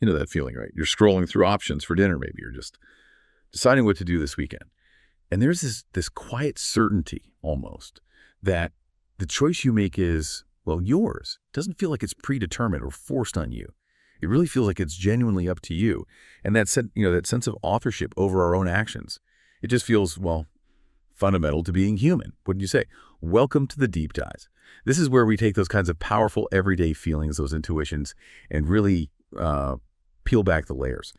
You know that feeling, right? You're scrolling through options for dinner, maybe. You're just deciding what to do this weekend. And there's this quiet certainty almost that the choice you make is, well, yours. It doesn't feel like it's predetermined or forced on you. It really feels like it's genuinely up to you. And that sense of authorship over our own actions, it just feels, well, fundamental to being human. Wouldn't you say? Welcome to the deep dives. This is where we take those kinds of powerful everyday feelings, those intuitions, and really peel back the layers.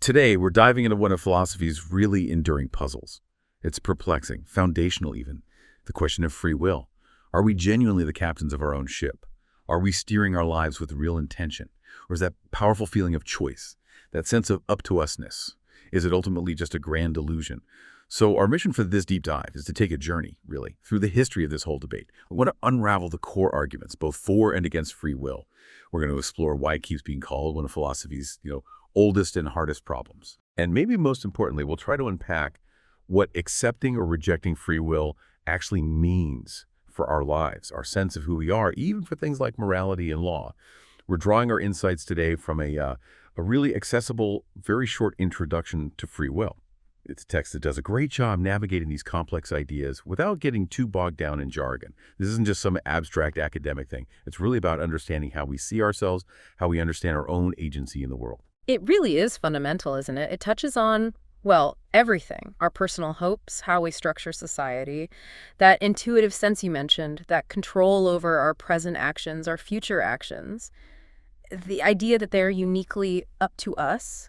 Today, we're diving into one of philosophy's really enduring puzzles. It's perplexing, foundational even, the question of free will. Are we genuinely the captains of our own ship? Are we steering our lives with real intention? Or is that powerful feeling of choice, that sense of up-to-usness, is it ultimately just a grand illusion? So our mission for this deep dive is to take a journey, really, through the history of this whole debate. We want to unravel the core arguments, both for and against free will. We're going to explore why it keeps being called one of philosophy's, oldest and hardest problems. And maybe most importantly, we'll try to unpack what accepting or rejecting free will actually means for our lives, our sense of who we are, even for things like morality and law. We're drawing our insights today from a really accessible, very short introduction to free will. It's a text that does a great job navigating these complex ideas without getting too bogged down in jargon. This isn't just some abstract academic thing. It's really about understanding how we see ourselves, how we understand our own agency in the world. It really is fundamental, isn't it? It touches on, well, everything. Our personal hopes, how we structure society, that intuitive sense you mentioned, that control over our present actions, our future actions, the idea that they're uniquely up to us.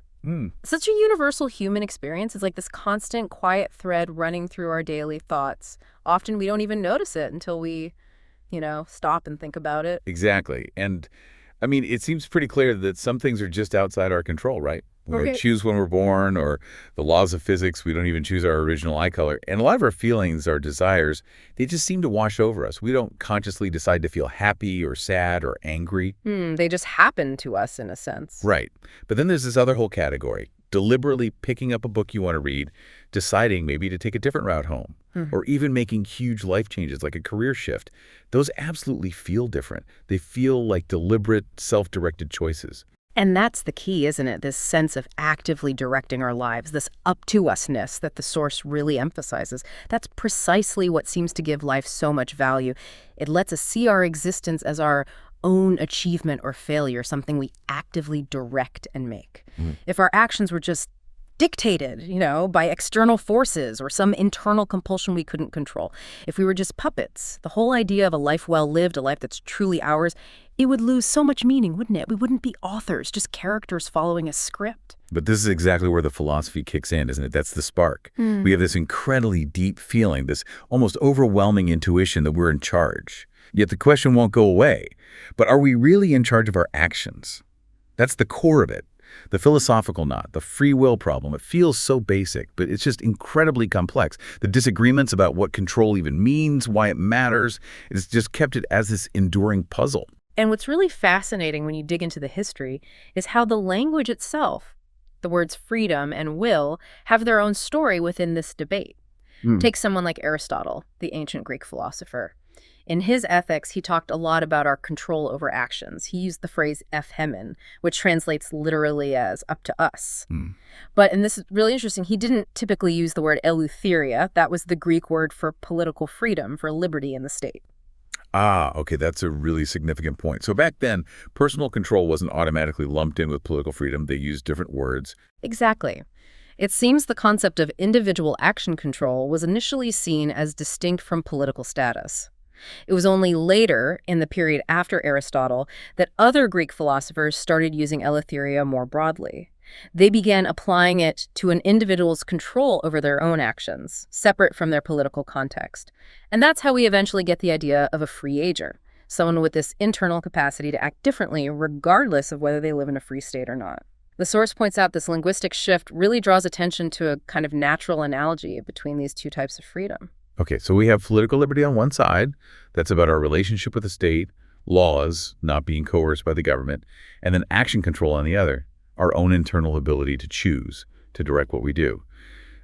Such a universal human experience is like this constant quiet thread running through our daily thoughts. Often we don't even notice it until we, stop and think about it. Exactly. And I mean, it seems pretty clear that some things are just outside our control, right? We don't choose when we're born, or the laws of physics, we don't even choose our original eye color. And a lot of our feelings, our desires, they just seem to wash over us. We don't consciously decide to feel happy or sad or angry. They just happen to us in a sense. Right. But then there's this other whole category, deliberately picking up a book you want to read, deciding maybe to take a different route home, or even making huge life changes like a career shift. Those absolutely feel different. They feel like deliberate, self-directed choices. And that's the key, isn't it? This sense of actively directing our lives, this up-to-usness that the source really emphasizes. That's precisely what seems to give life so much value. It lets us see our existence as our own achievement or failure, something we actively direct and make. If our actions were just dictated, by external forces or some internal compulsion we couldn't control, if we were just puppets, the whole idea of a life well lived, a life that's truly ours, it would lose so much meaning, wouldn't it? We wouldn't be authors, just characters following a script. But this is exactly where the philosophy kicks in, isn't it? That's the spark. We have this incredibly deep feeling, this almost overwhelming intuition that we're in charge. Yet the question won't go away. But are we really in charge of our actions? That's the core of it. The philosophical knot, the free will problem, it feels so basic, but it's just incredibly complex. The disagreements about what control even means, why it matters, it's just kept it as this enduring puzzle. And what's really fascinating when you dig into the history is how the language itself, the words freedom and will, have their own story within this debate. Take someone like Aristotle, the ancient Greek philosopher. In his Ethics, he talked a lot about our control over actions. He used the phrase ephemen, which translates literally as up to us. But, and this is really interesting, he didn't typically use the word eleutheria. That was the Greek word for political freedom, for liberty in the state. Ah, okay, that's a really significant point. So back then, personal control wasn't automatically lumped in with political freedom. They used different words. Exactly. It seems the concept of individual action control was initially seen as distinct from political status. It was only later, in the period after Aristotle, that other Greek philosophers started using eleutheria more broadly. They began applying it to an individual's control over their own actions, separate from their political context. And that's how we eventually get the idea of a free ager, someone with this internal capacity to act differently regardless of whether they live in a free state or not. The source points out this linguistic shift really draws attention to a kind of natural analogy between these two types of freedom. Okay, so we have political liberty on one side. That's about our relationship with the state, laws not being coerced by the government, and then action control on the other, our own internal ability to choose, to direct what we do.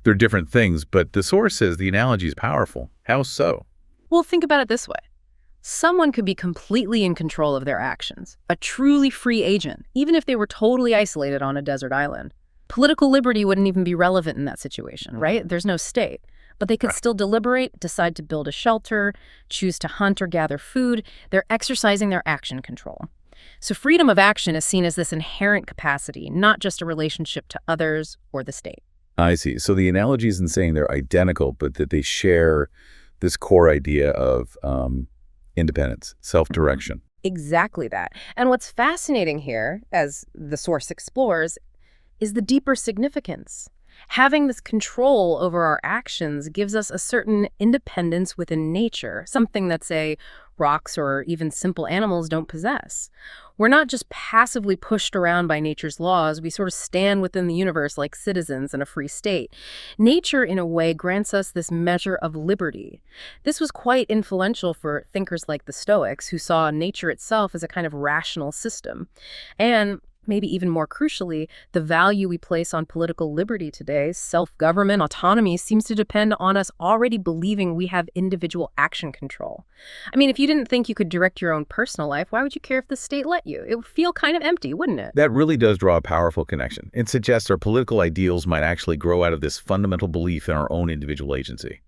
They're different things, but the source says the analogy is powerful. How so? Well, think about it this way. someone could be completely in control of their actions, a truly free agent, even if they were totally isolated on a desert island. Political liberty wouldn't even be relevant in that situation, right? There's no state. But they could still deliberate, decide to build a shelter, choose to hunt or gather food. They're exercising their action control. So freedom of action is seen as this inherent capacity, not just a relationship to others or the state. I see. So the analogy isn't saying they're identical, but that they share this core idea of independence, self-direction. Exactly that. And what's fascinating here, as the source explores, is the deeper significance. Having this control over our actions gives us a certain independence within nature, something that, say, rocks or even simple animals don't possess. We're not just passively pushed around by nature's laws. We sort of stand within the universe like citizens in a free state. Nature, in a way, grants us this measure of liberty. This was quite influential for thinkers like the Stoics, who saw nature itself as a kind of rational system. And maybe even more crucially, the value we place on political liberty today, self-government, autonomy, seems to depend on us already believing we have individual action control. I mean, if you didn't think you could direct your own personal life, why would you care if the state let you? It would feel kind of empty, wouldn't it? That really does draw a powerful connection. It suggests our political ideals might actually grow out of this fundamental belief in our own individual agency.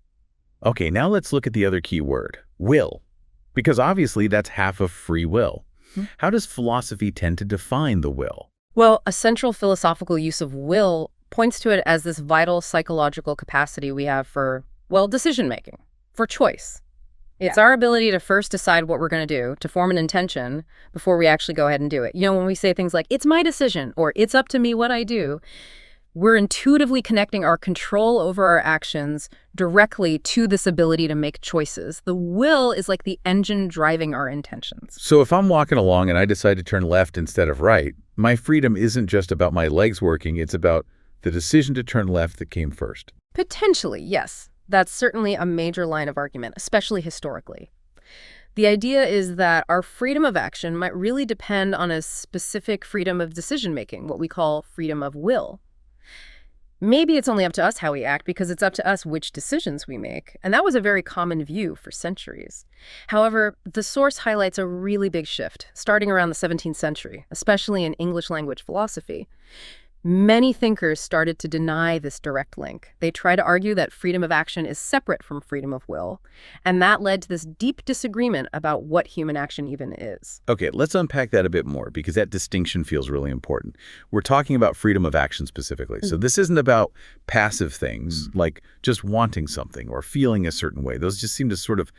Okay, now let's look at the other key word, will. Because obviously that's half of free will. How does philosophy tend to define the will? Well, a central philosophical use of will points to it as this vital psychological capacity we have for, well, decision-making, for choice. It's our ability to first decide what we're going to do, to form an intention before we actually go ahead and do it. You know, when we say things like, it's my decision, or it's up to me what I do, we're intuitively connecting our control over our actions directly to this ability to make choices. The will is like the engine driving our intentions. So if I'm walking along and I decide to turn left instead of right, my freedom isn't just about my legs working, it's about the decision to turn left that came first. Potentially, yes. That's certainly a major line of argument, especially historically. The idea is that our freedom of action might really depend on a specific freedom of decision-making, what we call freedom of will. Maybe it's only up to us how we act because it's up to us which decisions we make. And that was a very common view for centuries. However, the source highlights a really big shift, starting around the 17th century, especially in English language philosophy. Many thinkers started to deny this direct link. They try to argue that freedom of action is separate from freedom of will, and that led to this deep disagreement about what human action even is. Okay, let's unpack that a bit more because that distinction feels really important. We're talking about freedom of action specifically. So this isn't about passive things like just wanting something or feeling a certain way. Those just seem to sort of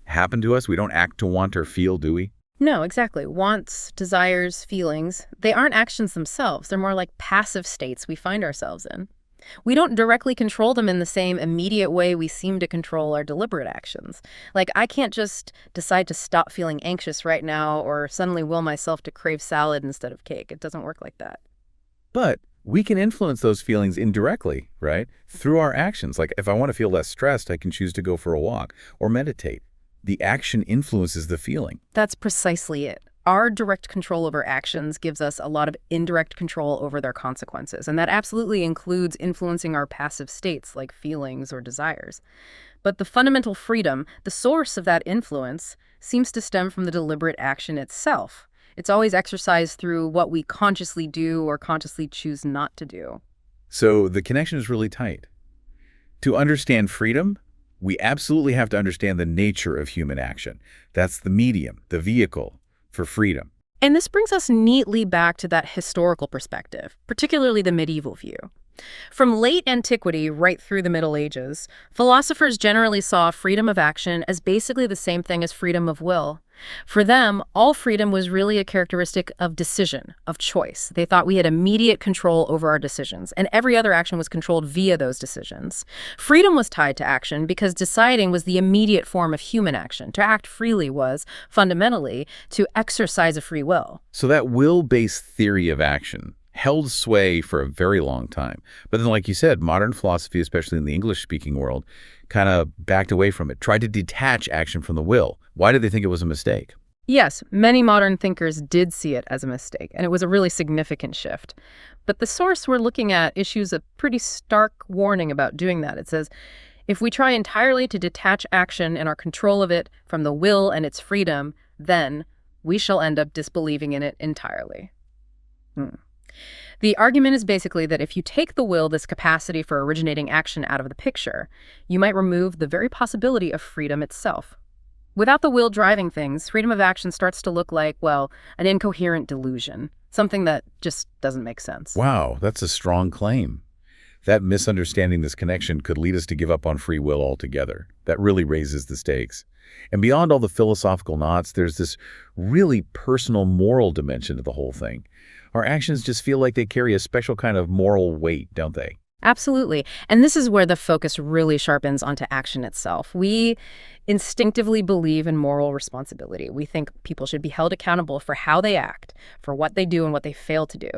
happen to us. We don't act to want or feel, do we? No, exactly. Wants, desires, feelings, they aren't actions themselves. They're more like passive states we find ourselves in. We don't directly control them in the same immediate way we seem to control our deliberate actions. Like, I can't just decide to stop feeling anxious right now or suddenly will myself to crave salad instead of cake. It doesn't work like that. But we can influence those feelings indirectly, right? Through our actions. Like if I want to feel less stressed, I can choose to go for a walk or meditate. The action influences the feeling. That's precisely it. Our direct control over actions gives us a lot of indirect control over their consequences, and that absolutely includes influencing our passive states like feelings or desires. But the fundamental freedom, the source of that influence, seems to stem from the deliberate action itself. It's always exercised through what we consciously do or consciously choose not to do. So the connection is really tight. To understand freedom, we absolutely have to understand the nature of human action. That's the medium, the vehicle for freedom. And this brings us neatly back to that historical perspective, particularly the medieval view. From late antiquity right through the Middle Ages, philosophers generally saw freedom of action as basically the same thing as freedom of will. For them, all freedom was really a characteristic of decision, of choice. They thought we had immediate control over our decisions, and every other action was controlled via those decisions. Freedom was tied to action because deciding was the immediate form of human action. To act freely was, fundamentally, to exercise a free will. So that will-based theory of action held sway for a very long time. But then, like you said, modern philosophy, especially in the English-speaking world, kind of backed away from it, tried to detach action from the will. Why did they think it was a mistake? Yes, many modern thinkers did see it as a mistake, and it was a really significant shift. But the source we're looking at issues a pretty stark warning about doing that. It says, If we try entirely to detach action and our control of it from the will and its freedom, then we shall end up disbelieving in it entirely. The argument is basically that if you take the will, this capacity for originating action, out of the picture, you might remove the very possibility of freedom itself. Without the will driving things, freedom of action starts to look like, well, an incoherent delusion, something that just doesn't make sense. Wow, that's a strong claim. That misunderstanding this connection could lead us to give up on free will altogether. That really raises the stakes. And beyond all the philosophical knots, there's this really personal moral dimension to the whole thing. Our actions just feel like they carry a special kind of moral weight, don't they? Absolutely. And this is where the focus really sharpens onto action itself. We instinctively believe in moral responsibility. We think people should be held accountable for how they act, for what they do and what they fail to do.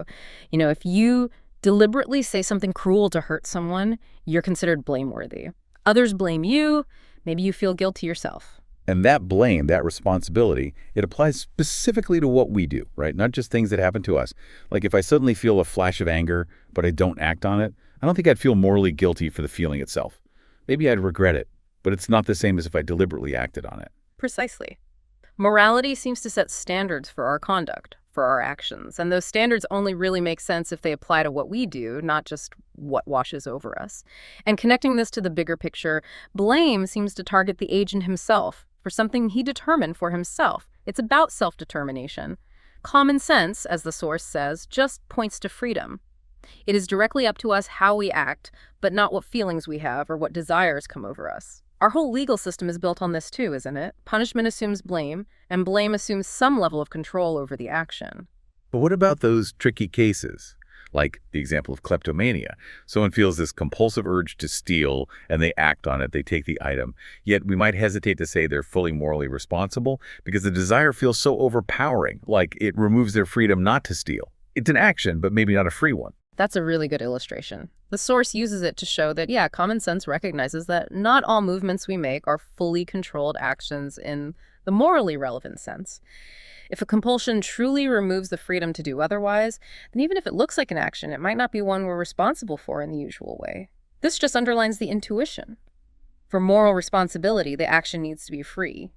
You know, if you deliberately say something cruel to hurt someone, you're considered blameworthy. Others blame you, maybe you feel guilty yourself. And that blame, that responsibility, it applies specifically to what we do, right? Not just things that happen to us. Like if I suddenly feel a flash of anger, but I don't act on it, I don't think I'd feel morally guilty for the feeling itself. Maybe I'd regret it, but it's not the same as if I deliberately acted on it. Precisely. Morality seems to set standards for our conduct, for our actions, and those standards only really make sense if they apply to what we do, not just what washes over us. And connecting this to the bigger picture, blame seems to target the agent himself for something he determined for himself. It's about self-determination. Common sense, as the source says, just points to freedom. It is directly up to us how we act, but not what feelings we have or what desires come over us. Our whole legal system is built on this too, isn't it? Punishment assumes blame, and blame assumes some level of control over the action. But what about those tricky cases? Like the example of kleptomania. Someone feels this compulsive urge to steal, and they act on it, they take the item. Yet we might hesitate to say they're fully morally responsible because the desire feels so overpowering, like it removes their freedom not to steal. It's an action, but maybe not a free one. That's a really good illustration. The source uses it to show that, yeah, common sense recognizes that not all movements we make are fully controlled actions in the morally relevant sense. If a compulsion truly removes the freedom to do otherwise, then even if it looks like an action, it might not be one we're responsible for in the usual way. This just underlines the intuition. For moral responsibility, the action needs to be free.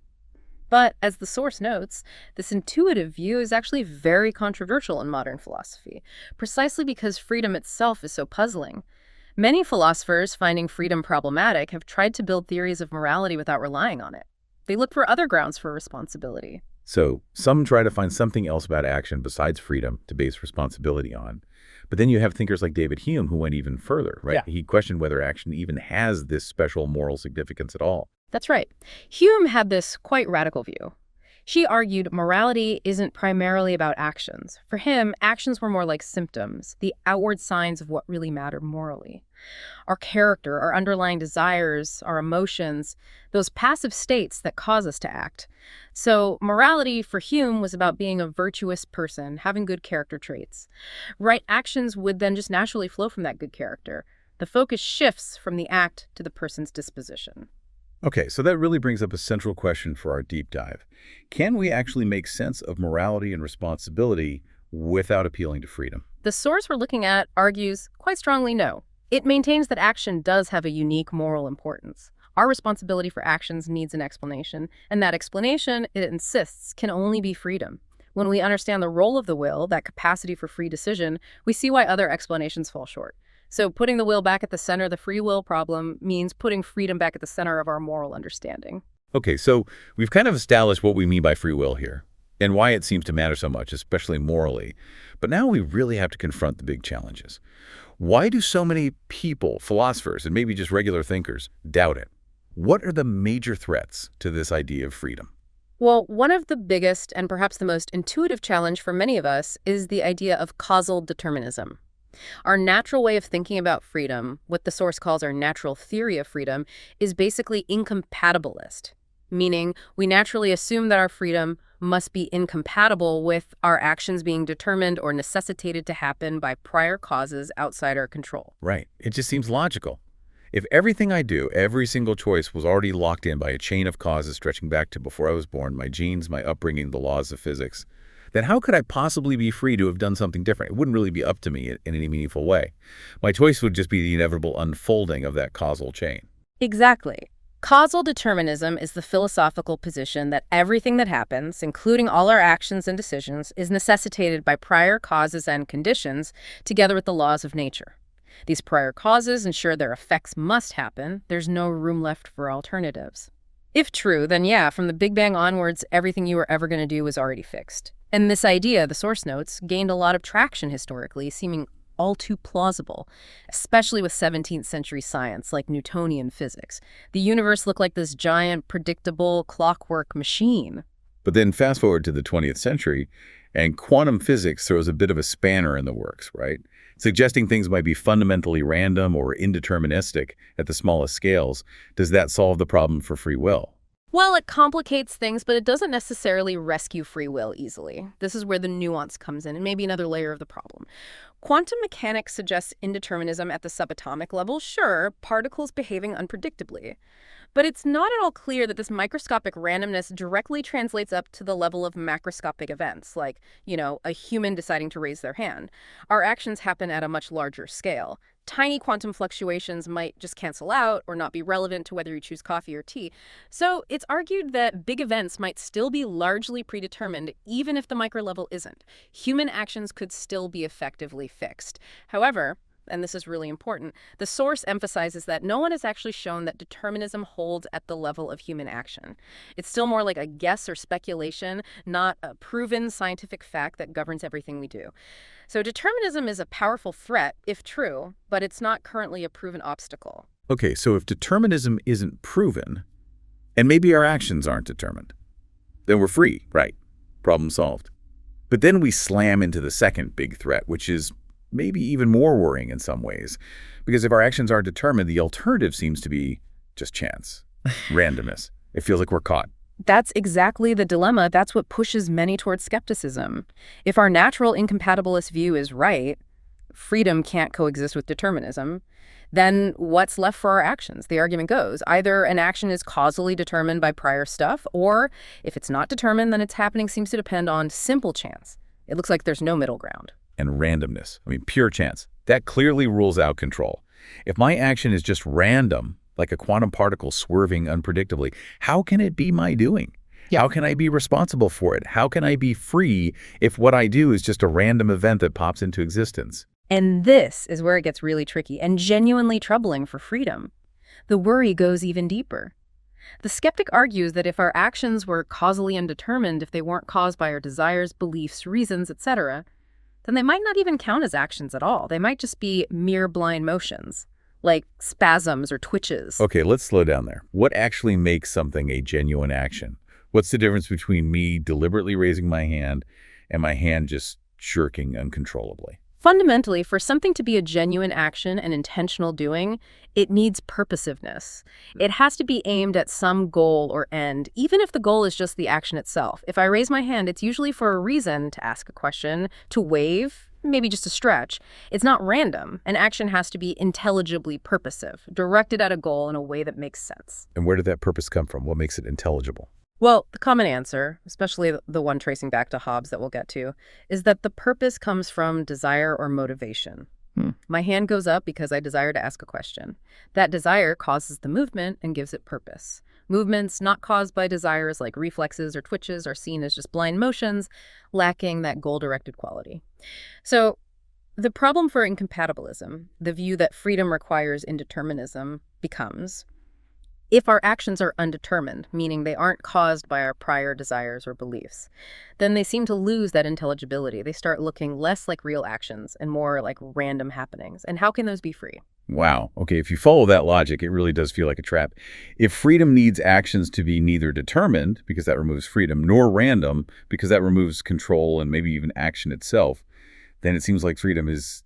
But, as the source notes, this intuitive view is actually very controversial in modern philosophy, precisely because freedom itself is so puzzling. Many philosophers, finding freedom problematic, have tried to build theories of morality without relying on it. They look for other grounds for responsibility. So some try to find something else about action besides freedom to base responsibility on. But then you have thinkers like David Hume who went even further, right? Yeah. He questioned whether action even has this special moral significance at all. That's right. Hume had this quite radical view. She argued morality isn't primarily about actions. For him, actions were more like symptoms, the outward signs of what really mattered morally. Our character, our underlying desires, our emotions, those passive states that cause us to act. So morality for Hume was about being a virtuous person, having good character traits. Right actions would then just naturally flow from that good character. The focus shifts from the act to the person's disposition. Okay, so that really brings up a central question for our deep dive. Can we actually make sense of morality and responsibility without appealing to freedom? The source we're looking at argues quite strongly no. It maintains that action does have a unique moral importance. Our responsibility for actions needs an explanation, and that explanation, it insists, can only be freedom. When we understand the role of the will, that capacity for free decision, we see why other explanations fall short. So putting the will back at the center of the free will problem means putting freedom back at the center of our moral understanding. Okay, so we've kind of established what we mean by free will here and why it seems to matter so much, especially morally. But now we really have to confront the big challenges. Why do so many people, philosophers, and maybe just regular thinkers, doubt it? What are the major threats to this idea of freedom? Well, one of the biggest and perhaps the most intuitive challenge for many of us is the idea of causal determinism. Our natural way of thinking about freedom, what the source calls our natural theory of freedom, is basically incompatibilist, meaning we naturally assume that our freedom must be incompatible with our actions being determined or necessitated to happen by prior causes outside our control. Right. It just seems logical. If everything I do, every single choice was already locked in by a chain of causes stretching back to before I was born, my genes, my upbringing, the laws of physics, then how could I possibly be free to have done something different? It wouldn't really be up to me in any meaningful way. My choice would just be the inevitable unfolding of that causal chain. Exactly. Causal determinism is the philosophical position that everything that happens, including all our actions and decisions, is necessitated by prior causes and conditions together with the laws of nature. These prior causes ensure their effects must happen. There's no room left for alternatives. If true, then yeah, from the Big Bang onwards, everything you were ever going to do was already fixed. And this idea, the source notes, gained a lot of traction historically, seeming all too plausible, especially with 17th century science like Newtonian physics. The universe looked like this giant, predictable, clockwork machine. But then fast forward to the 20th century, and quantum physics throws a bit of a spanner in the works, right? Suggesting things might be fundamentally random or indeterministic at the smallest scales. Does that solve the problem for free will? Well, it complicates things, but it doesn't necessarily rescue free will easily. This is where the nuance comes in, and maybe another layer of the problem. Quantum mechanics suggests indeterminism at the subatomic level, sure, particles behaving unpredictably. But it's not at all clear that this microscopic randomness directly translates up to the level of macroscopic events, like, a human deciding to raise their hand. Our actions happen at a much larger scale. Tiny quantum fluctuations might just cancel out or not be relevant to whether you choose coffee or tea. So it's argued that big events might still be largely predetermined, even if the micro level isn't. Human actions could still be effectively fixed. However, and this is really important, the source emphasizes that no one has actually shown that determinism holds at the level of human action. It's still more like a guess or speculation, not a proven scientific fact that governs everything we do. So determinism is a powerful threat, if true, but it's not currently a proven obstacle. Okay, so if determinism isn't proven, and maybe our actions aren't determined, then we're free, right? Problem solved. But then we slam into the second big threat, which is maybe even more worrying in some ways. Because if our actions aren't determined, the alternative seems to be just chance, randomness. It feels like we're caught. That's exactly the dilemma. That's what pushes many towards skepticism. If our natural incompatibilist view is right, freedom can't coexist with determinism, then what's left for our actions? The argument goes, either an action is causally determined by prior stuff, or if it's not determined, then its happening seems to depend on simple chance. It looks like there's no middle ground. And randomness, pure chance. That clearly rules out control. If my action is just random, like a quantum particle swerving unpredictably, how can it be my doing? Yeah. How can I be responsible for it? How can I be free if what I do is just a random event that pops into existence? And this is where it gets really tricky and genuinely troubling for freedom. The worry goes even deeper. The skeptic argues that if our actions were causally undetermined, if they weren't caused by our desires, beliefs, reasons, etc., then they might not even count as actions at all. They might just be mere blind motions, like spasms or twitches. Okay, let's slow down there. What actually makes something a genuine action? What's the difference between me deliberately raising my hand and my hand just jerking uncontrollably? Fundamentally, for something to be a genuine action and intentional doing, it needs purposiveness. It has to be aimed at some goal or end, even if the goal is just the action itself. If I raise my hand, it's usually for a reason, to ask a question, to wave, maybe just to stretch. It's not random. An action has to be intelligibly purposive, directed at a goal in a way that makes sense. And where did that purpose come from? What makes it intelligible? Well, the common answer, especially the one tracing back to Hobbes that we'll get to, is that the purpose comes from desire or motivation. My hand goes up because I desire to ask a question. That desire causes the movement and gives it purpose. Movements not caused by desires like reflexes or twitches are seen as just blind motions, lacking that goal-directed quality. So the problem for incompatibilism, the view that freedom requires indeterminism, becomes, if our actions are undetermined, meaning they aren't caused by our prior desires or beliefs, then they seem to lose that intelligibility. They start looking less like real actions and more like random happenings. And how can those be free? Wow. Okay, if you follow that logic, it really does feel like a trap. If freedom needs actions to be neither determined, because that removes freedom, nor random, because that removes control and maybe even action itself, then it seems like freedom is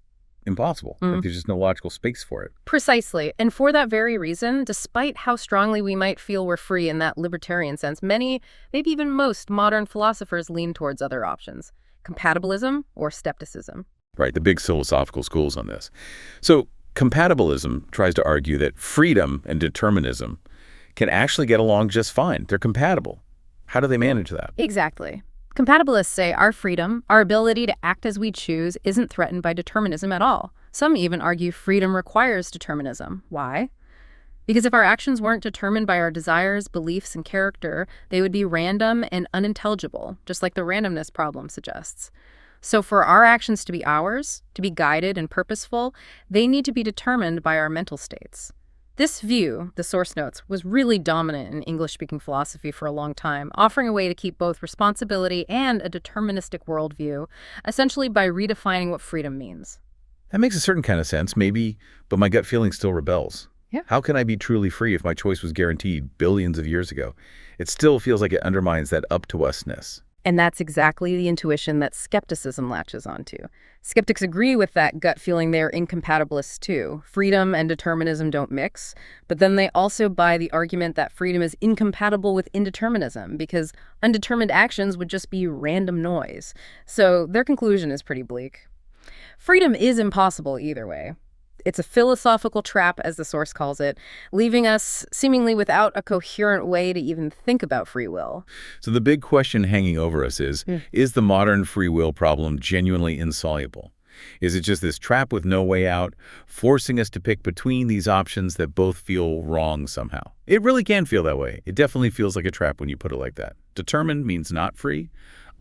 impossible. Like there's just no logical space for it. Precisely. And for that very reason, despite how strongly we might feel we're free in that libertarian sense, many, maybe even most modern philosophers lean towards other options: compatibilism or skepticism. Right, the big philosophical schools on this. So compatibilism tries to argue that freedom and determinism can actually get along just fine. They're compatible. How do they manage that? Exactly. Compatibilists say our freedom, our ability to act as we choose, isn't threatened by determinism at all. Some even argue freedom requires determinism. Why? Because if our actions weren't determined by our desires, beliefs, and character, they would be random and unintelligible, just like the randomness problem suggests. So for our actions to be ours, to be guided and purposeful, they need to be determined by our mental states. This view, the source notes, was really dominant in English-speaking philosophy for a long time, offering a way to keep both responsibility and a deterministic worldview, essentially by redefining what freedom means. That makes a certain kind of sense, maybe, but my gut feeling still rebels. Yeah. How can I be truly free if my choice was guaranteed billions of years ago? It still feels like it undermines that up-to-us-ness. And that's exactly the intuition that skepticism latches onto. Skeptics agree with that gut feeling. They're incompatibilists too. Freedom and determinism don't mix, but then they also buy the argument that freedom is incompatible with indeterminism because undetermined actions would just be random noise. So their conclusion is pretty bleak. Freedom is impossible either way. It's a philosophical trap, as the source calls it, leaving us seemingly without a coherent way to even think about free will. So the big question hanging over us is the modern free will problem genuinely insoluble? Is it just this trap with no way out, forcing us to pick between these options that both feel wrong somehow? It really can feel that way. It definitely feels like a trap when you put it like that. Determined means not free.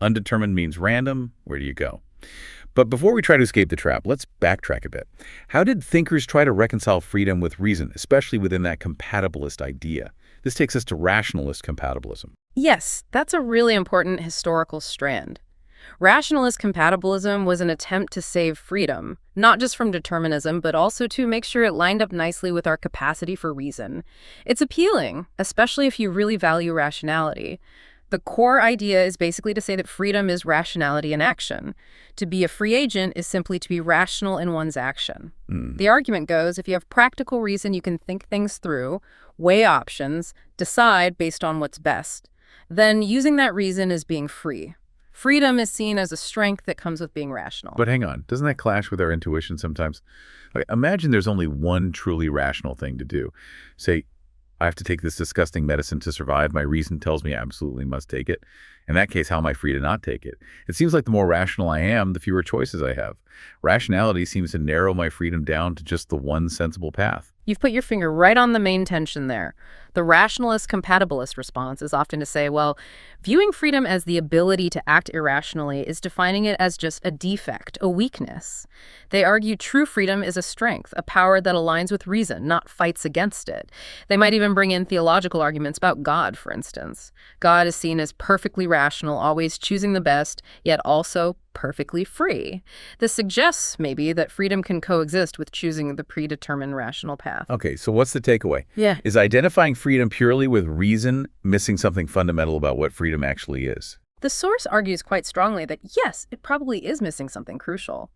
Undetermined means random. Where do you go? But before we try to escape the trap, let's backtrack a bit. How did thinkers try to reconcile freedom with reason, especially within that compatibilist idea? This takes us to rationalist compatibilism. Yes, that's a really important historical strand. Rationalist compatibilism was an attempt to save freedom, not just from determinism, but also to make sure it lined up nicely with our capacity for reason. It's appealing, especially if you really value rationality. The core idea is basically to say that freedom is rationality in action. To be a free agent is simply to be rational in one's action. The argument goes, if you have practical reason, you can think things through, weigh options, decide based on what's best. Then using that reason is being free. Freedom is seen as a strength that comes with being rational. But hang on, doesn't that clash with our intuition sometimes? Okay, imagine there's only one truly rational thing to do. Say, I have to take this disgusting medicine to survive. My reason tells me I absolutely must take it. In that case, how am I free to not take it? It seems like the more rational I am, the fewer choices I have. Rationality seems to narrow my freedom down to just the one sensible path. You've put your finger right on the main tension there. The rationalist compatibilist response is often to say, well, viewing freedom as the ability to act irrationally is defining it as just a defect, a weakness. They argue true freedom is a strength, a power that aligns with reason, not fights against it. They might even bring in theological arguments about God, for instance. God is seen as perfectly rational, always choosing the best, yet also perfectly free. This suggests, maybe, that freedom can coexist with choosing the predetermined rational path. Okay, so what's the takeaway? Yeah. Is identifying freedom purely with reason missing something fundamental about what freedom actually is? The source argues quite strongly that, yes, it probably is missing something crucial.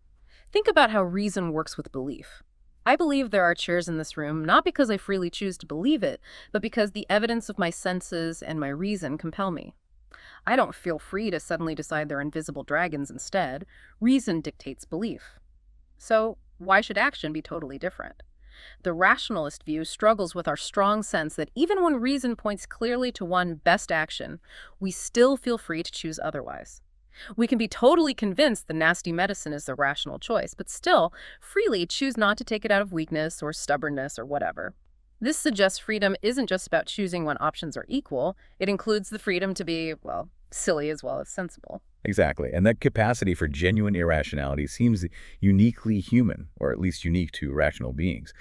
Think about how reason works with belief. I believe there are chairs in this room not because I freely choose to believe it, but because the evidence of my senses and my reason compel me. I don't feel free to suddenly decide they're invisible dragons instead. Reason dictates belief. So why should action be totally different? The rationalist view struggles with our strong sense that even when reason points clearly to one best action, we still feel free to choose otherwise. We can be totally convinced the nasty medicine is the rational choice, but still freely choose not to take it out of weakness or stubbornness or whatever. This suggests freedom isn't just about choosing when options are equal. It includes the freedom to be, well, silly as well as sensible. Exactly. And that capacity for genuine irrationality seems uniquely human, or at least unique to rational beings.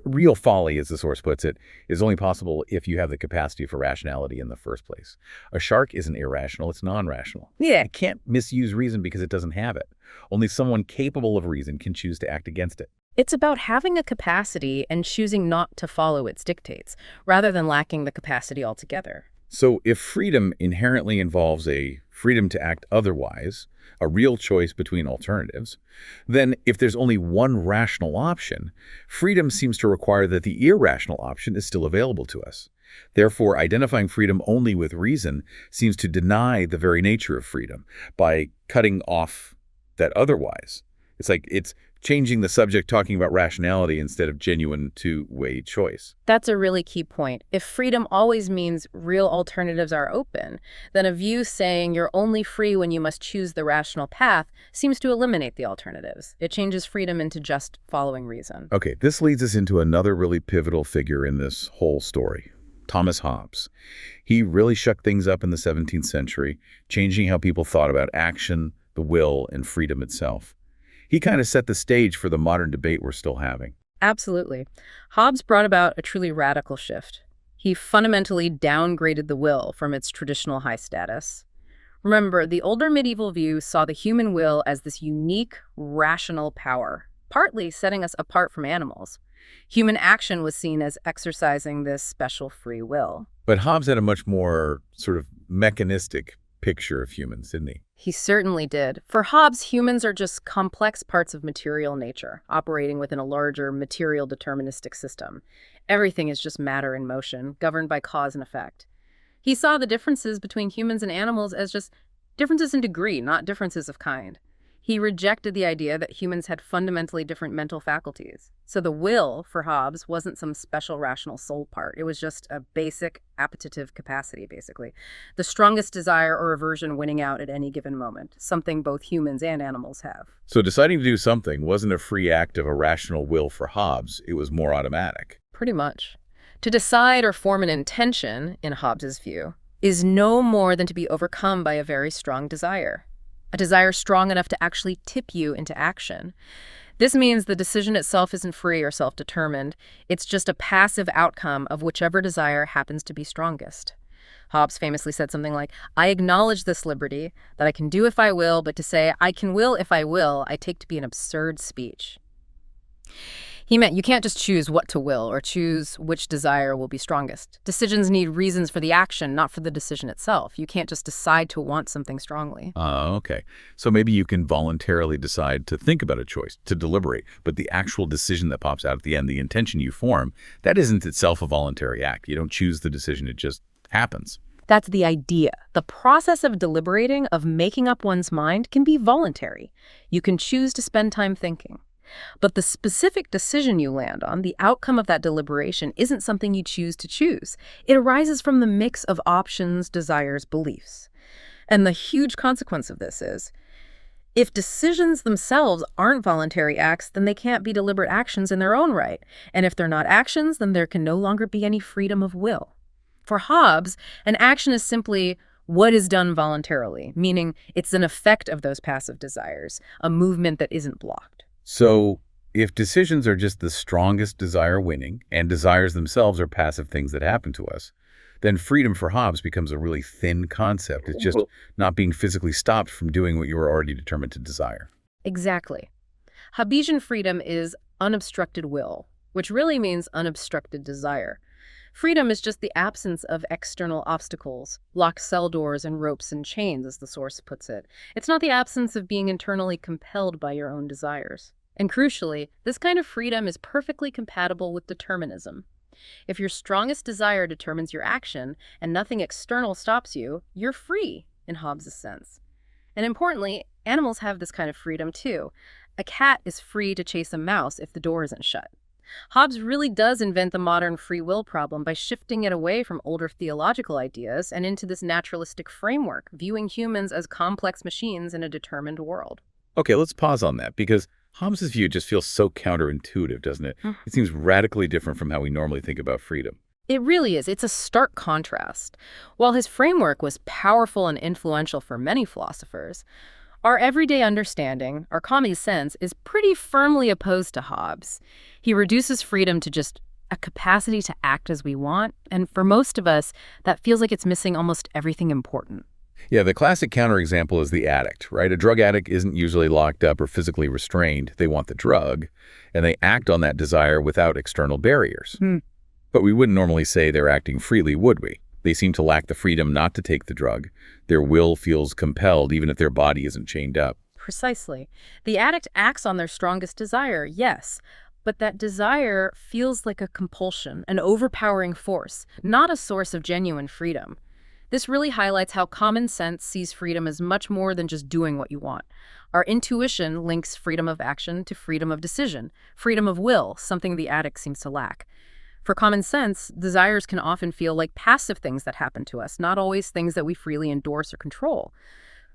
Real folly, as the source puts it, is only possible if you have the capacity for rationality in the first place. A shark isn't irrational, it's non-rational. Yeah. It can't misuse reason because it doesn't have it. Only someone capable of reason can choose to act against it. It's about having a capacity and choosing not to follow its dictates, rather than lacking the capacity altogether. So if freedom inherently involves a freedom to act otherwise, a real choice between alternatives, then if there's only one rational option, freedom seems to require that the irrational option is still available to us. Therefore, identifying freedom only with reason seems to deny the very nature of freedom by cutting off that otherwise. It's like it's changing the subject, talking about rationality instead of genuine two-way choice. That's a really key point. If freedom always means real alternatives are open, then a view saying you're only free when you must choose the rational path seems to eliminate the alternatives. It changes freedom into just following reason. Okay, this leads us into another really pivotal figure in this whole story, Thomas Hobbes. He really shook things up in the 17th century, changing how people thought about action, the will, and freedom itself. He kind of set the stage for the modern debate we're still having. Absolutely. Hobbes brought about a truly radical shift. He fundamentally downgraded the will from its traditional high status. Remember, the older medieval view saw the human will as this unique, rational power, partly setting us apart from animals. Human action was seen as exercising this special free will. But Hobbes had a much more sort of mechanistic picture of humans, didn't he? He certainly did. For Hobbes, humans are just complex parts of material nature, operating within a larger material deterministic system. Everything is just matter in motion, governed by cause and effect. He saw the differences between humans and animals as just differences in degree, not differences of kind. He rejected the idea that humans had fundamentally different mental faculties. So the will, for Hobbes, wasn't some special rational soul part. It was just a basic appetitive capacity, basically. The strongest desire or aversion winning out at any given moment, something both humans and animals have. So deciding to do something wasn't a free act of a rational will for Hobbes. It was more automatic. Pretty much. To decide or form an intention, in Hobbes's view, is no more than to be overcome by a very strong desire. A desire strong enough to actually tip you into action. This means the decision itself isn't free or self-determined. It's just a passive outcome of whichever desire happens to be strongest. Hobbes famously said something like, "I acknowledge this liberty, that I can do if I will, but to say I can will if I will, I take to be an absurd speech." He meant you can't just choose what to will or choose which desire will be strongest. Decisions need reasons for the action, not for the decision itself. You can't just decide to want something strongly. Okay. So maybe you can voluntarily decide to think about a choice, to deliberate, but the actual decision that pops out at the end, the intention you form, that isn't itself a voluntary act. You don't choose the decision, it just happens. That's the idea. The process of deliberating, of making up one's mind, can be voluntary. You can choose to spend time thinking. But the specific decision you land on, the outcome of that deliberation, isn't something you choose to choose. It arises from the mix of options, desires, beliefs. And the huge consequence of this is, if decisions themselves aren't voluntary acts, then they can't be deliberate actions in their own right. And if they're not actions, then there can no longer be any freedom of will. For Hobbes, an action is simply what is done voluntarily, meaning it's an effect of those passive desires, a movement that isn't blocked. So if decisions are just the strongest desire winning, and desires themselves are passive things that happen to us, then freedom for Hobbes becomes a really thin concept. It's just not being physically stopped from doing what you were already determined to desire. Exactly. Hobbesian freedom is unobstructed will, which really means unobstructed desire. Freedom is just the absence of external obstacles, locked cell doors and ropes and chains, as the source puts it. It's not the absence of being internally compelled by your own desires. And crucially, this kind of freedom is perfectly compatible with determinism. If your strongest desire determines your action and nothing external stops you, you're free, in Hobbes' sense. And importantly, animals have this kind of freedom too. A cat is free to chase a mouse if the door isn't shut. Hobbes really does invent the modern free will problem by shifting it away from older theological ideas and into this naturalistic framework, viewing humans as complex machines in a determined world. Okay, let's pause on that, because Hobbes' view just feels so counterintuitive, doesn't it? It seems radically different from how we normally think about freedom. It really is. It's a stark contrast. While his framework was powerful and influential for many philosophers, our everyday understanding, our common sense, is pretty firmly opposed to Hobbes. He reduces freedom to just a capacity to act as we want, and for most of us, that feels like it's missing almost everything important. Yeah, the classic counterexample is the addict, right? A drug addict isn't usually locked up or physically restrained. They want the drug, and they act on that desire without external barriers. But we wouldn't normally say they're acting freely, would we? They seem to lack the freedom not to take the drug. Their will feels compelled even if their body isn't chained up. Precisely. The addict acts on their strongest desire, yes, but that desire feels like a compulsion, an overpowering force, not a source of genuine freedom. This really highlights how common sense sees freedom as much more than just doing what you want. Our intuition links freedom of action to freedom of decision, freedom of will, something the addict seems to lack. For common sense, desires can often feel like passive things that happen to us, not always things that we freely endorse or control.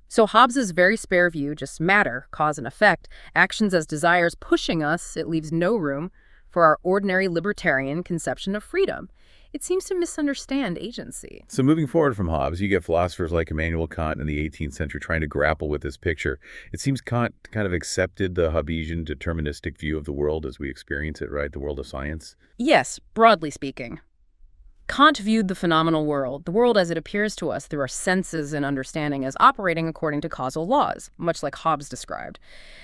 So Hobbes's very spare view, just matter, cause and effect, actions as desires pushing us, it leaves no room for our ordinary libertarian conception of freedom. It seems to misunderstand agency. So moving forward from Hobbes, you get philosophers like Immanuel Kant in the 18th century trying to grapple with this picture. It seems Kant kind of accepted the Hobbesian deterministic view of the world as we experience it, right? The world of science. Yes, broadly speaking. Kant viewed the phenomenal world, the world as it appears to us through our senses and understanding, as operating according to causal laws, much like Hobbes described.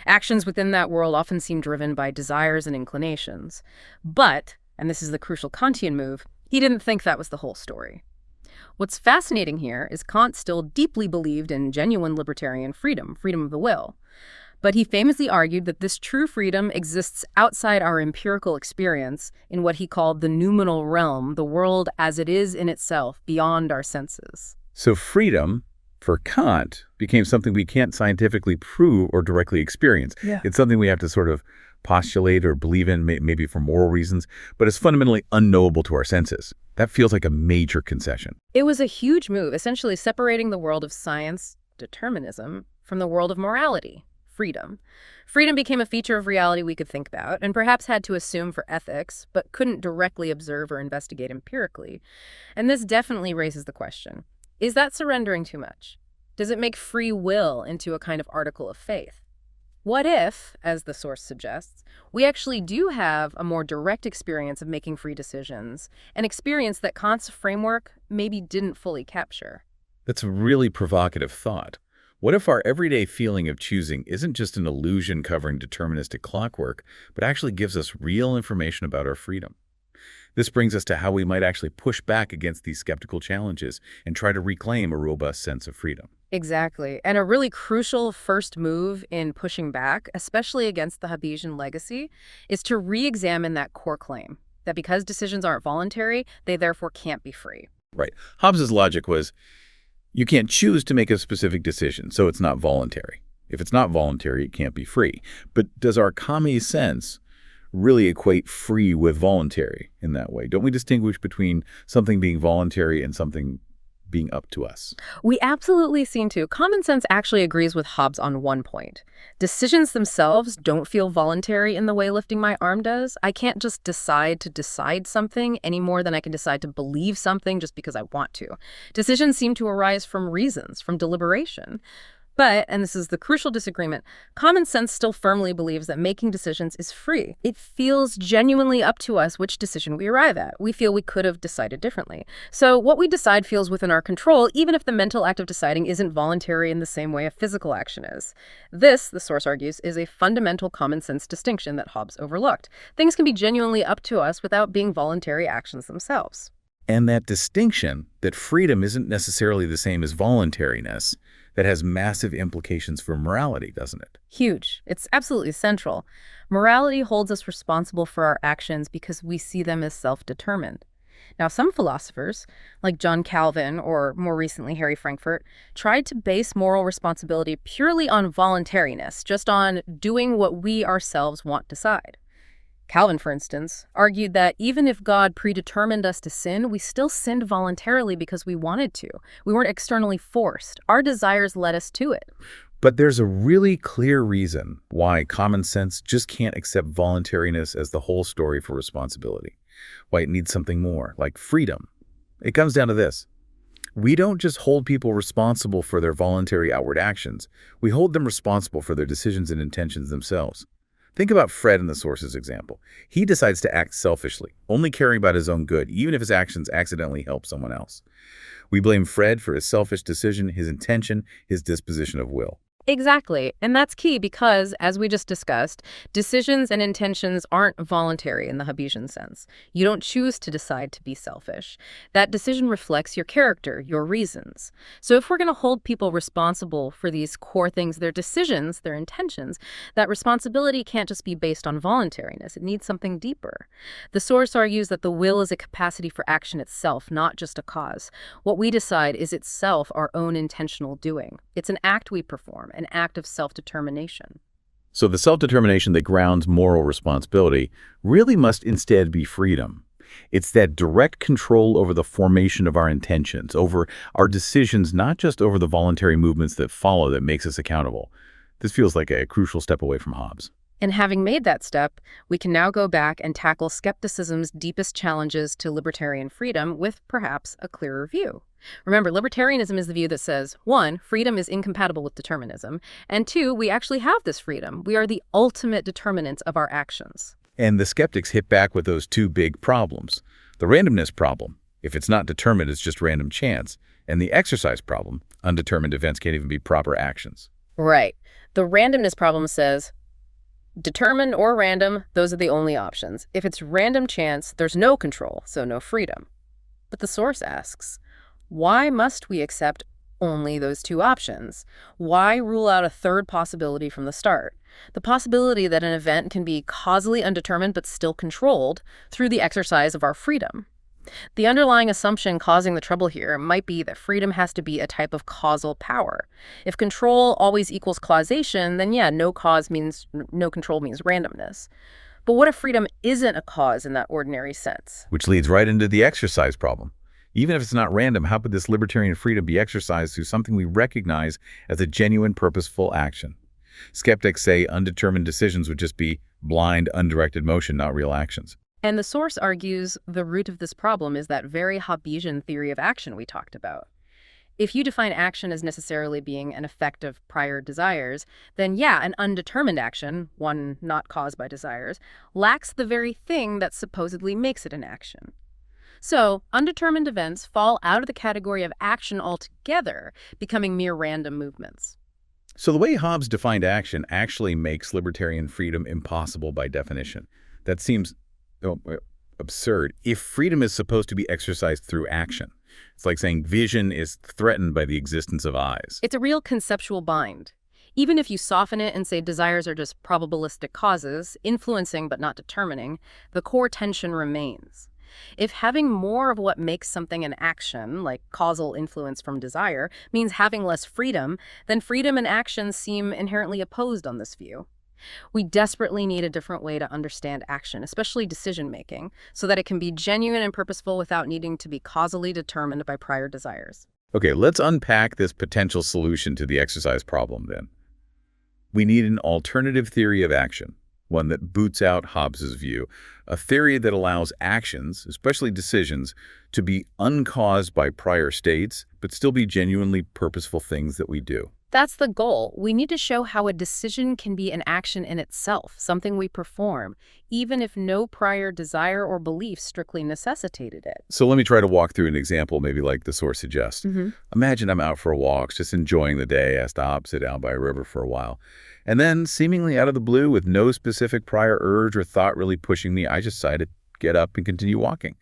Actions within that world often seem driven by desires and inclinations. But, and this is the crucial Kantian move, he didn't think that was the whole story. What's fascinating here is Kant still deeply believed in genuine libertarian freedom, freedom of the will. But he famously argued that this true freedom exists outside our empirical experience in what he called the noumenal realm, the world as it is in itself, beyond our senses. So freedom, for Kant, became something we can't scientifically prove or directly experience. Yeah. It's something we have to sort of postulate or believe in, maybe for moral reasons, but it's fundamentally unknowable to our senses. That feels like a major concession. It was a huge move, essentially separating the world of science, determinism, from the world of morality, freedom. Freedom became a feature of reality we could think about, and perhaps had to assume for ethics, but couldn't directly observe or investigate empirically. And this definitely raises the question, is that surrendering too much? Does it make free will into a kind of article of faith? What if, as the source suggests, we actually do have a more direct experience of making free decisions, an experience that Kant's framework maybe didn't fully capture? That's a really provocative thought. What if our everyday feeling of choosing isn't just an illusion covering deterministic clockwork, but actually gives us real information about our freedom? This brings us to how we might actually push back against these skeptical challenges and try to reclaim a robust sense of freedom. Exactly. And a really crucial first move in pushing back, especially against the Hobbesian legacy, is to re-examine that core claim, that because decisions aren't voluntary, they therefore can't be free. Right. Hobbes's logic was, you can't choose to make a specific decision, so it's not voluntary. If it's not voluntary, it can't be free. But does our common sense really equate free with voluntary in that way? Don't we distinguish between something being voluntary and something being up to us? We absolutely seem to. Common sense actually agrees with Hobbes on one point. Decisions themselves don't feel voluntary in the way lifting my arm does. I can't just decide to decide something any more than I can decide to believe something just because I want to. Decisions seem to arise from reasons, from deliberation. But, and this is the crucial disagreement, common sense still firmly believes that making decisions is free. It feels genuinely up to us which decision we arrive at. We feel we could have decided differently. So what we decide feels within our control, even if the mental act of deciding isn't voluntary in the same way a physical action is. This, the source argues, is a fundamental common sense distinction that Hobbes overlooked. Things can be genuinely up to us without being voluntary actions themselves. And that distinction, that freedom isn't necessarily the same as voluntariness, that has massive implications for morality, doesn't it? Huge. It's absolutely central. Morality holds us responsible for our actions because we see them as self-determined. Now, some philosophers, like John Calvin or more recently Harry Frankfurt, tried to base moral responsibility purely on voluntariness, just on doing what we ourselves want to decide. Calvin, for instance, argued that even if God predetermined us to sin, we still sinned voluntarily because we wanted to. We weren't externally forced. Our desires led us to it. But there's a really clear reason why common sense just can't accept voluntariness as the whole story for responsibility. Why it needs something more, like freedom. It comes down to this. We don't just hold people responsible for their voluntary outward actions. We hold them responsible for their decisions and intentions themselves. Think about Fred in the source's example. He decides to act selfishly, only caring about his own good, even if his actions accidentally help someone else. We blame Fred for his selfish decision, his intention, his disposition of will. Exactly. And that's key because, as we just discussed, decisions and intentions aren't voluntary in the Hobbesian sense. You don't choose to decide to be selfish. That decision reflects your character, your reasons. So if we're going to hold people responsible for these core things, their decisions, their intentions, that responsibility can't just be based on voluntariness. It needs something deeper. The source argues that the will is a capacity for action itself, not just a cause. What we decide is itself our own intentional doing. It's an act we perform, an act of self-determination. So the self-determination that grounds moral responsibility really must instead be freedom. It's that direct control over the formation of our intentions, over our decisions, not just over the voluntary movements that follow that makes us accountable. This feels like a crucial step away from Hobbes. And having made that step, we can now go back and tackle skepticism's deepest challenges to libertarian freedom with perhaps a clearer view. Remember, libertarianism is the view that says, 1, freedom is incompatible with determinism, and 2, we actually have this freedom. We are the ultimate determinants of our actions. And the skeptics hit back with those two big problems. The randomness problem. If it's not determined, it's just random chance. And the exercise problem. Undetermined events can't even be proper actions. Right. The randomness problem says, determined or random, those are the only options. If it's random chance, there's no control, so no freedom. But the source asks, why must we accept only those two options? Why rule out a third possibility from the start? The possibility that an event can be causally undetermined but still controlled through the exercise of our freedom. The underlying assumption causing the trouble here might be that freedom has to be a type of causal power. If control always equals causation, then yeah, no control means randomness. But what if freedom isn't a cause in that ordinary sense? Which leads right into the exercise problem. Even if it's not random, how could this libertarian freedom be exercised through something we recognize as a genuine, purposeful action? Skeptics say undetermined decisions would just be blind, undirected motion, not real actions. And the source argues the root of this problem is that very Hobbesian theory of action we talked about. If you define action as necessarily being an effect of prior desires, then yeah, an undetermined action, one not caused by desires, lacks the very thing that supposedly makes it an action. So, undetermined events fall out of the category of action altogether, becoming mere random movements. So the way Hobbes defined action actually makes libertarian freedom impossible by definition. That seems absurd. If freedom is supposed to be exercised through action, it's like saying vision is threatened by the existence of eyes. It's a real conceptual bind. Even if you soften it and say desires are just probabilistic causes, influencing but not determining, the core tension remains. If having more of what makes something an action, like causal influence from desire, means having less freedom, then freedom and action seem inherently opposed on this view. We desperately need a different way to understand action, especially decision-making, so that it can be genuine and purposeful without needing to be causally determined by prior desires. Okay, let's unpack this potential solution to the exercise problem then. We need an alternative theory of action, one that boots out Hobbes's view, a theory that allows actions, especially decisions, to be uncaused by prior states, but still be genuinely purposeful things that we do. That's the goal. We need to show how a decision can be an action in itself, something we perform, even if no prior desire or belief strictly necessitated it. So let me try to walk through an example, maybe like the source suggests. Imagine I'm out for a walk, just enjoying the day. I stop, sit down by a river for a while. And then, seemingly out of the blue, with no specific prior urge or thought really pushing me, I just decide to get up and continue walking.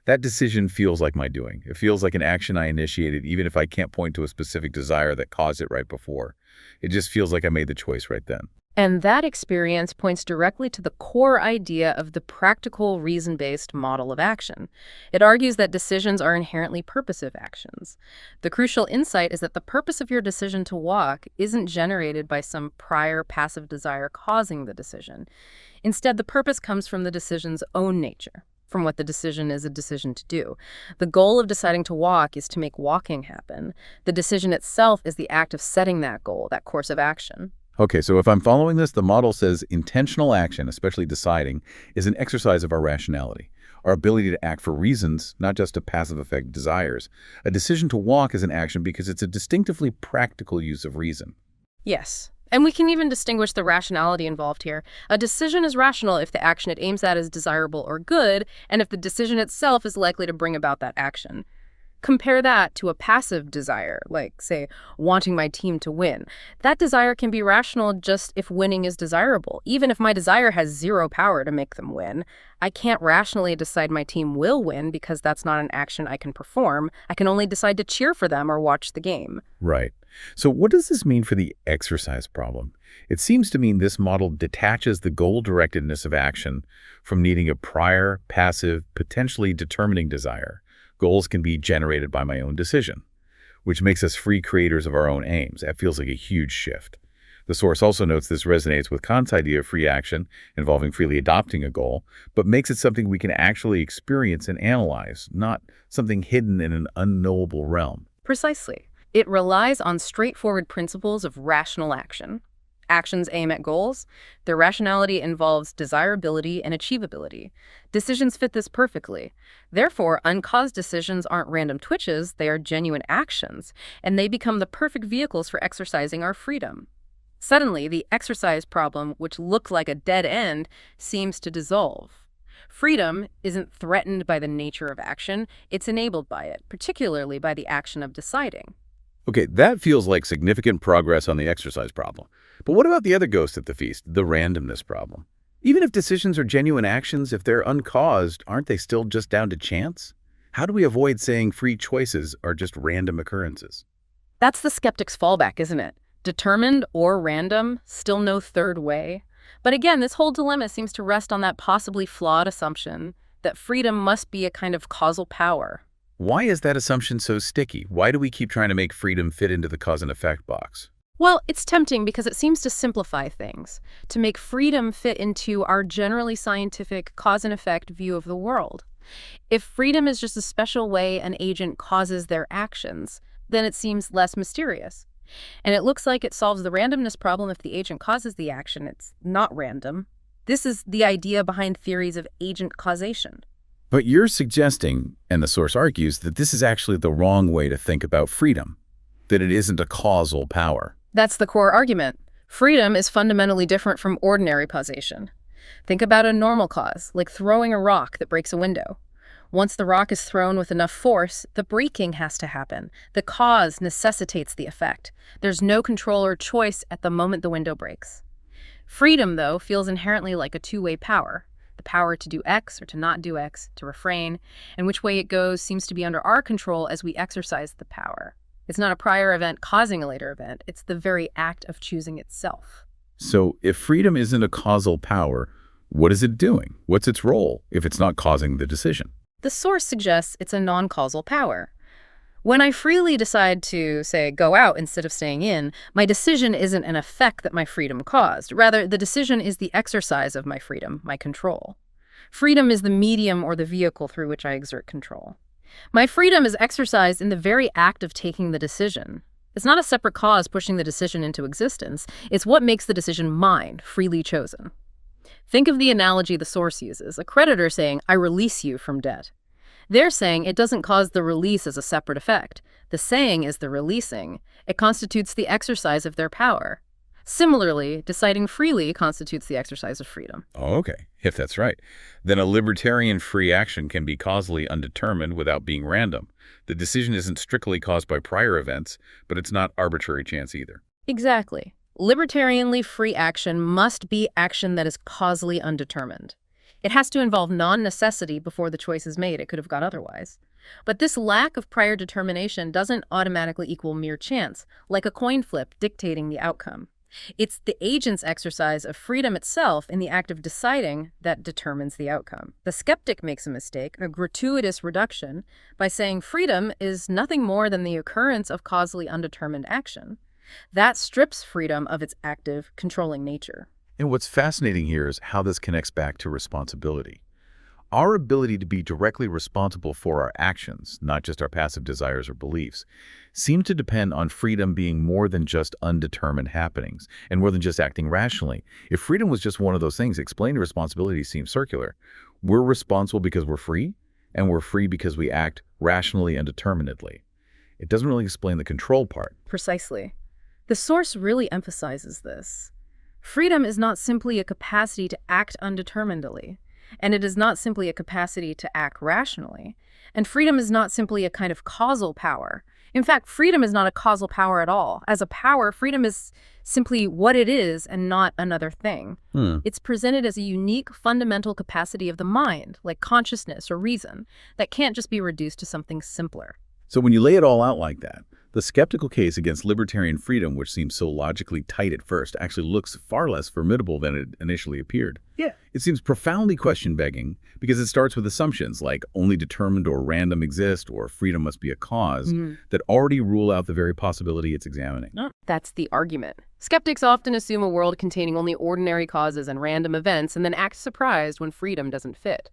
That decision feels like my doing. It feels like an action I initiated, even if I can't point to a specific desire that caused it right before. It just feels like I made the choice right then. And that experience points directly to the core idea of the practical, reason-based model of action. It argues that decisions are inherently purposive actions. The crucial insight is that the purpose of your decision to walk isn't generated by some prior passive desire causing the decision. Instead, the purpose comes from the decision's own nature, from what the decision is a decision to do. The goal of deciding to walk is to make walking happen. The decision itself is the act of setting that goal, that course of action. Okay, so if I'm following this, the model says intentional action, especially deciding, is an exercise of our rationality, our ability to act for reasons, not just to passive affect desires. A decision to walk is an action because it's a distinctively practical use of reason. Yes. And we can even distinguish the rationality involved here. A decision is rational if the action it aims at is desirable or good, and if the decision itself is likely to bring about that action. Compare that to a passive desire, like, say, wanting my team to win. That desire can be rational just if winning is desirable. Even if my desire has zero power to make them win, I can't rationally decide my team will win because that's not an action I can perform. I can only decide to cheer for them or watch the game. Right. So what does this mean for the exercise problem? It seems to mean this model detaches the goal-directedness of action from needing a prior, passive, potentially determining desire. Goals can be generated by my own decision, which makes us free creators of our own aims. That feels like a huge shift. The source also notes this resonates with Kant's idea of free action involving freely adopting a goal, but makes it something we can actually experience and analyze, not something hidden in an unknowable realm. Precisely. It relies on straightforward principles of rational action. Actions aim at goals. Their rationality involves desirability and achievability. Decisions fit this perfectly. Therefore, uncaused decisions aren't random twitches, they are genuine actions, and they become the perfect vehicles for exercising our freedom. Suddenly, the exercise problem, which looked like a dead end, seems to dissolve. Freedom isn't threatened by the nature of action, it's enabled by it, particularly by the action of deciding. Okay, that feels like significant progress on the exercise problem. But what about the other ghost at the feast, the randomness problem? Even if decisions are genuine actions, if they're uncaused, aren't they still just down to chance? How do we avoid saying free choices are just random occurrences? That's the skeptic's fallback, isn't it? Determined or random, still no third way. But again, this whole dilemma seems to rest on that possibly flawed assumption that freedom must be a kind of causal power. Why is that assumption so sticky? Why do we keep trying to make freedom fit into the cause and effect box? Well, it's tempting because it seems to simplify things, to make freedom fit into our generally scientific cause and effect view of the world. If freedom is just a special way an agent causes their actions, then it seems less mysterious. And it looks like it solves the randomness problem if the agent causes the action. It's not random. This is the idea behind theories of agent causation. But you're suggesting, and the source argues, that this is actually the wrong way to think about freedom, that it isn't a causal power. That's the core argument. Freedom is fundamentally different from ordinary causation. Think about a normal cause, like throwing a rock that breaks a window. Once the rock is thrown with enough force, the breaking has to happen. The cause necessitates the effect. There's no control or choice at the moment the window breaks. Freedom, though, feels inherently like a two-way power. The power to do X or to not do X, to refrain, and which way it goes seems to be under our control as we exercise the power. It's not a prior event causing a later event. It's the very act of choosing itself. So if freedom isn't a causal power, what is it doing? What's its role if it's not causing the decision? The source suggests it's a non-causal power. When I freely decide to, say, go out instead of staying in, my decision isn't an effect that my freedom caused. Rather, the decision is the exercise of my freedom, my control. Freedom is the medium or the vehicle through which I exert control. My freedom is exercised in the very act of taking the decision. It's not a separate cause pushing the decision into existence. It's what makes the decision mine, freely chosen. Think of the analogy the source uses, a creditor saying, "I release you from debt." They're saying it doesn't cause the release as a separate effect. The saying is the releasing. It constitutes the exercise of their power. Similarly, deciding freely constitutes the exercise of freedom. Oh, okay. If that's right, then a libertarian free action can be causally undetermined without being random. The decision isn't strictly caused by prior events, but it's not arbitrary chance either. Exactly. Libertarianly free action must be action that is causally undetermined. It has to involve non-necessity before the choice is made. It could have gone otherwise. But this lack of prior determination doesn't automatically equal mere chance, like a coin flip dictating the outcome. It's the agent's exercise of freedom itself in the act of deciding that determines the outcome. The skeptic makes a mistake, a gratuitous reduction, by saying freedom is nothing more than the occurrence of causally undetermined action. That strips freedom of its active, controlling nature. And what's fascinating here is how this connects back to responsibility. Our ability to be directly responsible for our actions, not just our passive desires or beliefs, seem to depend on freedom being more than just undetermined happenings and more than just acting rationally. If freedom was just one of those things, explained responsibility seems circular. We're responsible because we're free, and we're free because we act rationally and determinedly. It doesn't really explain the control part. Precisely. The source really emphasizes this. Freedom is not simply a capacity to act undeterminedly. And it is not simply a capacity to act rationally. And freedom is not simply a kind of causal power. In fact, freedom is not a causal power at all. As a power, freedom is simply what it is and not another thing. It's presented as a unique, fundamental capacity of the mind, like consciousness or reason, that can't just be reduced to something simpler. So when you lay it all out like that, the skeptical case against libertarian freedom, which seems so logically tight at first, actually looks far less formidable than it initially appeared. Yeah. It seems profoundly question-begging because it starts with assumptions like only determined or random exist or freedom must be a cause that already rule out the very possibility it's examining. That's the argument. Skeptics often assume a world containing only ordinary causes and random events and then act surprised when freedom doesn't fit.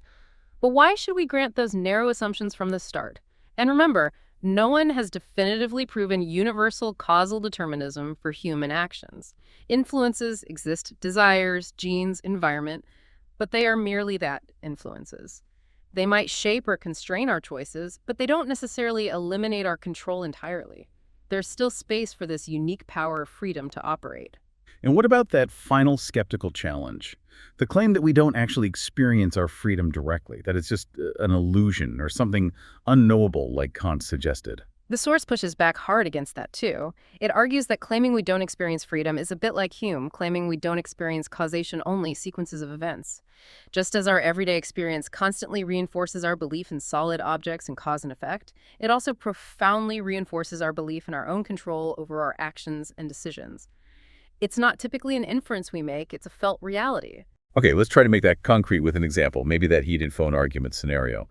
But why should we grant those narrow assumptions from the start? And remember, no one has definitively proven universal causal determinism for human actions. Influences exist, desires, genes, environment, but they are merely that, influences. They might shape or constrain our choices, but they don't necessarily eliminate our control entirely. There's still space for this unique power of freedom to operate. And what about that final skeptical challenge? The claim that we don't actually experience our freedom directly, that it's just an illusion or something unknowable like Kant suggested. The source pushes back hard against that, too. It argues that claiming we don't experience freedom is a bit like Hume, claiming we don't experience causation-only sequences of events. Just as our everyday experience constantly reinforces our belief in solid objects and cause and effect, it also profoundly reinforces our belief in our own control over our actions and decisions. It's not typically an inference we make, it's a felt reality. Okay, let's try to make that concrete with an example, maybe that heated phone argument scenario.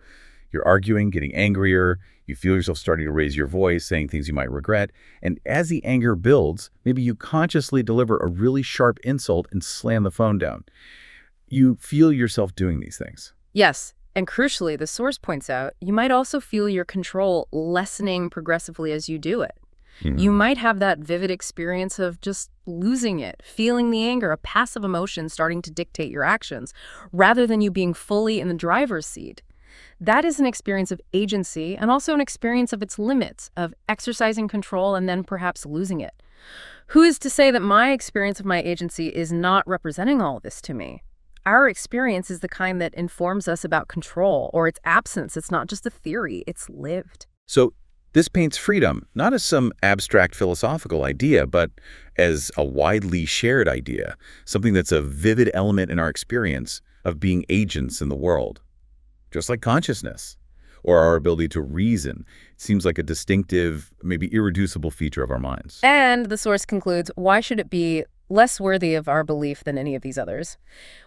You're arguing, getting angrier, you feel yourself starting to raise your voice, saying things you might regret, and as the anger builds, maybe you consciously deliver a really sharp insult and slam the phone down. You feel yourself doing these things. Yes, and crucially, the source points out, you might also feel your control lessening progressively as you do it. You might have that vivid experience of just losing it, feeling the anger, a passive emotion starting to dictate your actions, rather than you being fully in the driver's seat. That is an experience of agency and also an experience of its limits, of exercising control and then perhaps losing it. Who is to say that my experience of my agency is not representing all this to me? Our experience is the kind that informs us about control or its absence. It's not just a theory, it's lived. So this paints freedom not as some abstract philosophical idea, but as a widely shared idea, something that's a vivid element in our experience of being agents in the world. Just like consciousness or our ability to reason, it seems like a distinctive, maybe irreducible feature of our minds. And the source concludes, why should it be less worthy of our belief than any of these others?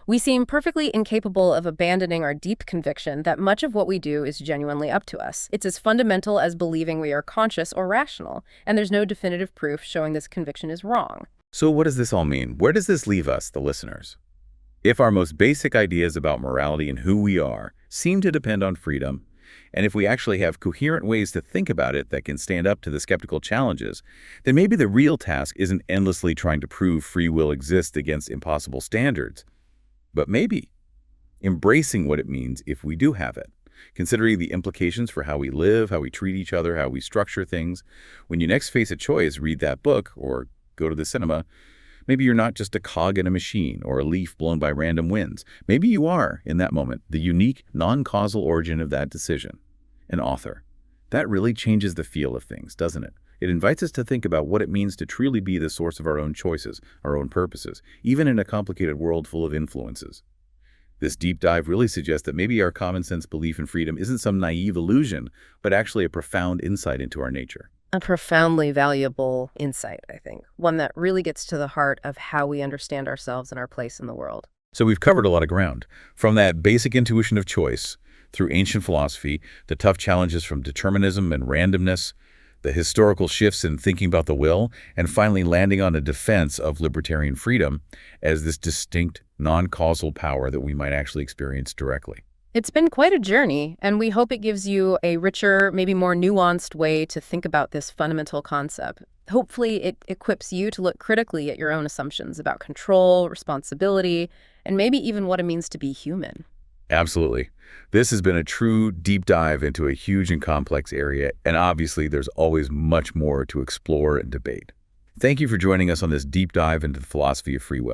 We seem perfectly incapable of abandoning our deep conviction that much of what we do is genuinely up to us. It's as fundamental as believing we are conscious or rational, and there's no definitive proof showing this conviction is wrong. So what does this all mean? Where does this leave us, the listeners? If our most basic ideas about morality and who we are seem to depend on freedom, and if we actually have coherent ways to think about it that can stand up to the skeptical challenges, then maybe the real task isn't endlessly trying to prove free will exists against impossible standards, but maybe embracing what it means if we do have it, considering the implications for how we live, how we treat each other, how we structure things. When you next face a choice, read that book or go to the cinema, maybe you're not just a cog in a machine or a leaf blown by random winds. Maybe you are, in that moment, the unique, non-causal origin of that decision, an author. That really changes the feel of things, doesn't it? It invites us to think about what it means to truly be the source of our own choices, our own purposes, even in a complicated world full of influences. This deep dive really suggests that maybe our common sense belief in freedom isn't some naive illusion, but actually a profound insight into our nature. A profoundly valuable insight, I think. One that really gets to the heart of how we understand ourselves and our place in the world. So we've covered a lot of ground, from that basic intuition of choice, through ancient philosophy, the tough challenges from determinism and randomness, the historical shifts in thinking about the will, and finally landing on a defense of libertarian freedom as this distinct, non-causal power that we might actually experience directly. It's been quite a journey, and we hope it gives you a richer, maybe more nuanced way to think about this fundamental concept. Hopefully, it equips you to look critically at your own assumptions about control, responsibility, and maybe even what it means to be human. Absolutely. This has been a true deep dive into a huge and complex area, and obviously there's always much more to explore and debate. Thank you for joining us on this deep dive into the philosophy of free will.